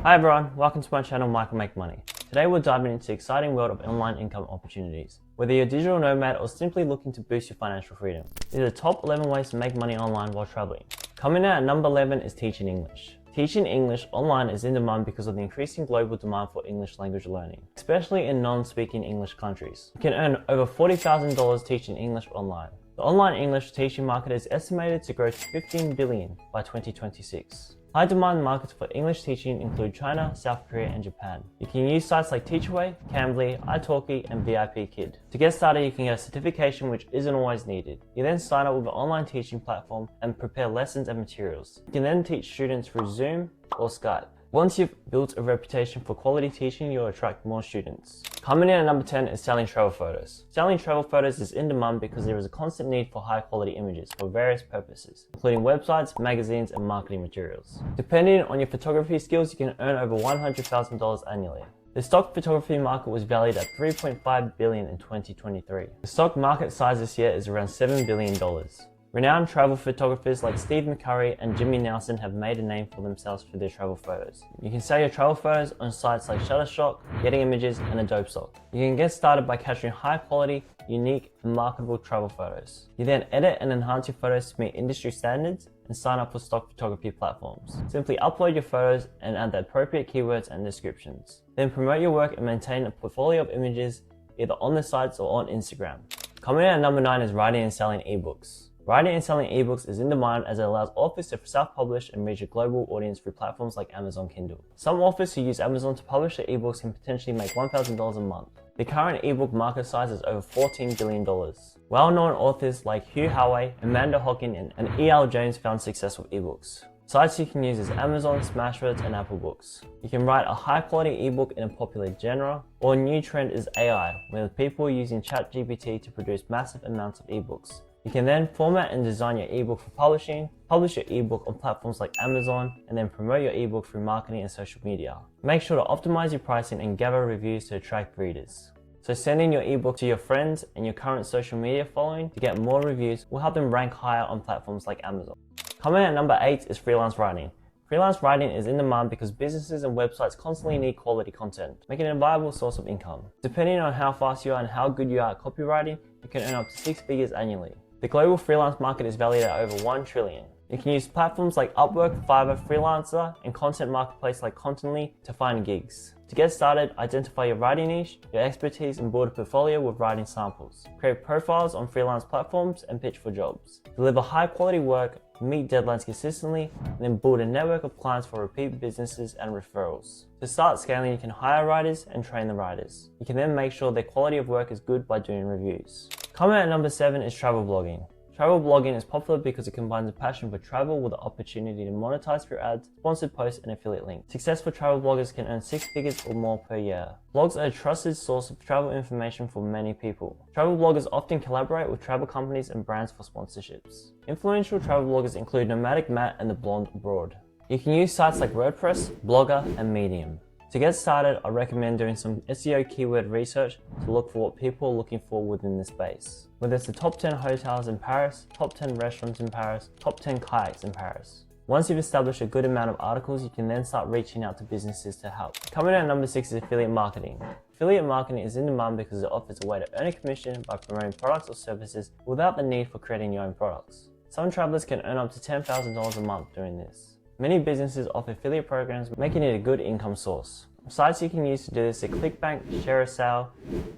Hi everyone, welcome to my channel Michael Make Money. Today we're diving into the exciting world of online income opportunities. Whether you're a digital nomad or simply looking to boost your financial freedom, these are the top 11 ways to make money online while traveling. Coming in at number 11 is teaching English. Teaching English online is in demand because of the increasing global demand for English language learning, especially in non-speaking English countries. You can earn over $40,000 teaching English online. The online English teaching market is estimated to grow to $15 billion by 2026. High demand markets for English teaching include China, South Korea, and Japan. You can use sites like Teachaway, Cambly, italki, and VIP Kid. To get started, you can get a certification which isn't always needed. You then sign up with an online teaching platform and prepare lessons and materials. You can then teach students through Zoom or Skype. Once you've built a reputation for quality teaching, you'll attract more students. Coming in at number 10 is selling travel photos. Selling travel photos is in demand because there is a constant need for high quality images for various purposes, including websites, magazines, and marketing materials. Depending on your photography skills, you can earn over $100,000 annually. The stock photography market was valued at $3.5 billion in 2023. The stock market size this year is around $7 billion. Renowned travel photographers like Steve McCurry and Jimmy Nelson have made a name for themselves for their travel photos. You can sell your travel photos on sites like Shutterstock, Getting Images, and Adobe Stock. You can get started by capturing high quality, unique, and marketable travel photos. You then edit and enhance your photos to meet industry standards and sign up for stock photography platforms. Simply upload your photos and add the appropriate keywords and descriptions. Then promote your work and maintain a portfolio of images either on the sites or on Instagram. Coming in at number 9 is writing and selling ebooks. Writing and selling ebooks is in demand as it allows authors to self-publish and reach a global audience through platforms like Amazon Kindle. Some authors who use Amazon to publish their ebooks can potentially make $1,000 a month. The current ebook market size is over $14 billion. Well-known authors like Hugh Howey, Amanda Hockin, and E.L. James found success with ebooks. Sites you can use is Amazon, Smashwords, and Apple Books. You can write a high-quality ebook in a popular genre, or a new trend is AI, where people are using ChatGPT to produce massive amounts of ebooks. You can then format and design your ebook for publishing, publish your ebook on platforms like Amazon, and then promote your ebook through marketing and social media. Make sure to optimize your pricing and gather reviews to attract readers. So sending your ebook to your friends and your current social media following to get more reviews will help them rank higher on platforms like Amazon. Coming in at number 8 is freelance writing. Freelance writing is in demand because businesses and websites constantly need quality content, making it a viable source of income. Depending on how fast you are and how good you are at copywriting, you can earn up to 6 figures annually. The global freelance market is valued at over $1 trillion. You can use platforms like Upwork, Fiverr, Freelancer, and content marketplace like Contently to find gigs. To get started, identify your writing niche, your expertise, and build a portfolio with writing samples. Create profiles on freelance platforms and pitch for jobs. Deliver high quality work, meet deadlines consistently, and then build a network of clients for repeat businesses and referrals. To start scaling, you can hire writers and train the writers. You can then make sure their quality of work is good by doing reviews. Coming at number 7 is travel blogging. Travel blogging is popular because it combines a passion for travel with the opportunity to monetize through ads, sponsored posts, and affiliate links. Successful travel bloggers can earn 6 figures or more per year. Blogs are a trusted source of travel information for many people. Travel bloggers often collaborate with travel companies and brands for sponsorships. Influential travel bloggers include Nomadic Matt and The Blonde Abroad. You can use sites like WordPress, Blogger, and Medium. To get started, I recommend doing some SEO keyword research to look for what people are looking for within the space. Whether it's the top 10 hotels in Paris, top 10 restaurants in Paris, top 10 kayaks in Paris. Once you've established a good amount of articles, you can then start reaching out to businesses to help. Coming in at number 6 is affiliate marketing. Affiliate marketing is in demand because it offers a way to earn a commission by promoting products or services without the need for creating your own products. Some travelers can earn up to $10,000 a month doing this. Many businesses offer affiliate programs, making it a good income source. Sites you can use to do this are ClickBank, ShareASale,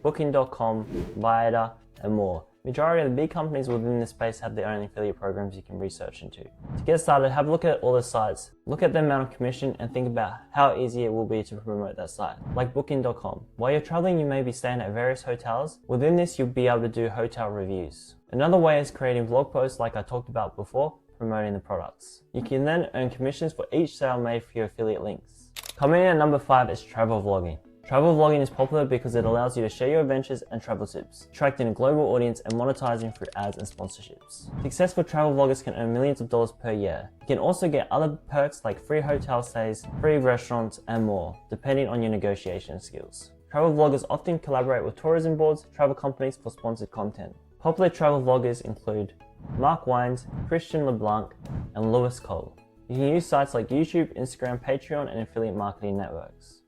Booking.com, Viator, and more. Majority of the big companies within this space have their own affiliate programs you can research into. To get started, have a look at all the sites, look at the amount of commission, and think about how easy it will be to promote that site. Like Booking.com. While you're traveling, you may be staying at various hotels. Within this, you'll be able to do hotel reviews. Another way is creating vlog posts like I talked about before, promoting the products. You can then earn commissions for each sale made for your affiliate links. Coming in at number 5 is travel vlogging. Travel vlogging is popular because it allows you to share your adventures and travel tips, attracting a global audience and monetizing through ads and sponsorships. Successful travel vloggers can earn millions of dollars per year. You can also get other perks like free hotel stays, free restaurants, and more, depending on your negotiation skills. Travel vloggers often collaborate with tourism boards, travel companies for sponsored content. Popular travel vloggers include Mark Wines, Christian LeBlanc, and Lewis Cole. You can use sites like YouTube, Instagram, Patreon, and affiliate marketing networks.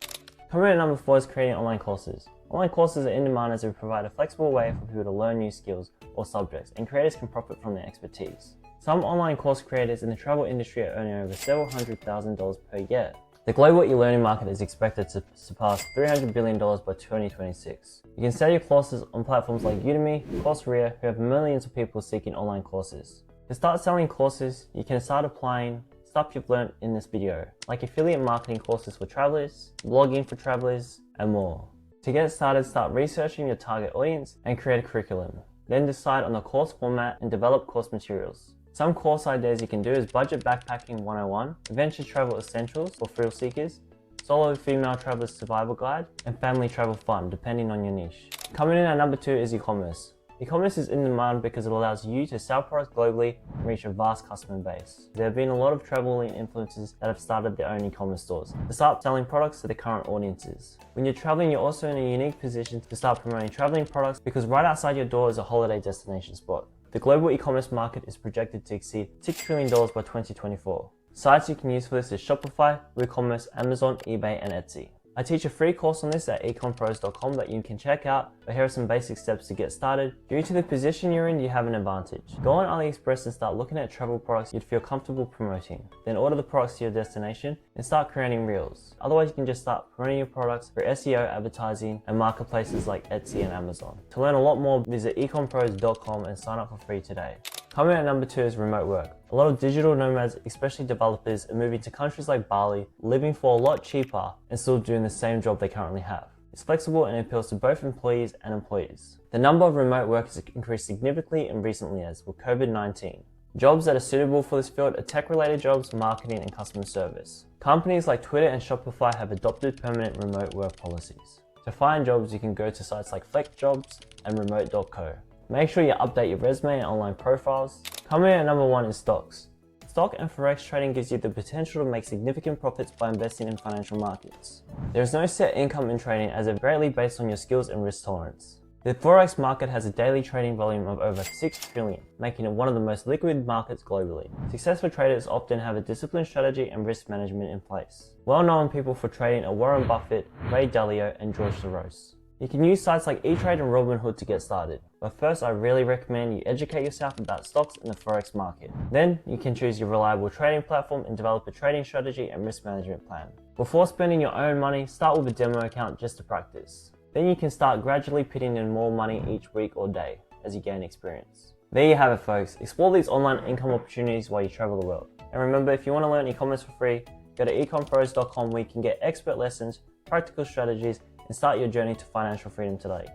Coming at number 4 is creating online courses. Online courses are in demand as they provide a flexible way for people to learn new skills or subjects, and creators can profit from their expertise. Some online course creators in the travel industry are earning over several $100,000 per year. The global e-learning market is expected to surpass $300 billion by 2026. You can sell your courses on platforms like Udemy, Coursera, who have millions of people seeking online courses. To start selling courses, you can start applying stuff you've learned in this video, like affiliate marketing courses for travelers, blogging for travelers, and more. To get started, start researching your target audience and create a curriculum. Then decide on the course format and develop course materials. Some course ideas you can do is Budget Backpacking 101, Adventure Travel Essentials for thrill seekers, Solo Female Traveler's Survival Guide, and Family Travel Fun, depending on your niche. Coming in at number 2 is e-commerce. E-commerce is in demand because it allows you to sell products globally and reach a vast customer base. There have been a lot of traveling influencers that have started their own e-commerce stores to start selling products to their current audiences. When you're traveling, you're also in a unique position to start promoting traveling products because right outside your door is a holiday destination spot. The global e-commerce market is projected to exceed $6 trillion by 2024. Sites you can use for this is Shopify, WooCommerce, Amazon, eBay, and Etsy. I teach a free course on this at ecompros.com that you can check out, but here are some basic steps to get started. Due to the position you're in, you have an advantage. Go on AliExpress and start looking at travel products you'd feel comfortable promoting. Then order the products to your destination and start creating reels. Otherwise, you can just start promoting your products for SEO, advertising, and marketplaces like Etsy and Amazon. To learn a lot more, visit ecompros.com and sign up for free today. Coming at number 2 is remote work. A lot of digital nomads, especially developers, are moving to countries like Bali, living for a lot cheaper and still doing the same job they currently have. It's flexible and appeals to both employees and employees. The number of remote workers has increased significantly in recent years with COVID-19. Jobs that are suitable for this field are tech-related jobs, marketing, and customer service. Companies like Twitter and Shopify have adopted permanent remote work policies. To find jobs, you can go to sites like FlexJobs and remote.co. Make sure you update your resume and online profiles. Coming in at number 1 is stocks. Stock and forex trading gives you the potential to make significant profits by investing in financial markets. There is no set income in trading as it's greatly based on your skills and risk tolerance. The forex market has a daily trading volume of over 6 trillion, making it one of the most liquid markets globally. Successful traders often have a disciplined strategy and risk management in place. Well-known people for trading are Warren Buffett, Ray Dalio, and George Soros. You can use sites like eTrade and Robinhood to get started, but first I really recommend you educate yourself about stocks in the forex market. Then you can choose your reliable trading platform and develop a trading strategy and risk management plan. Before spending your own money, start with a demo account just to practice. Then you can start gradually putting in more money each week or day as you gain experience. There you have it, folks. Explore these online income opportunities while you travel the world. And remember, if you want to learn e-commerce for free, go to ecompros.com where you can get expert lessons, practical strategies, and start your journey to financial freedom today.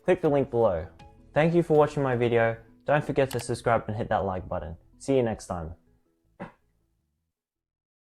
Click the link below. Thank you for watching my video. Don't forget to subscribe and hit that like button. See you next time.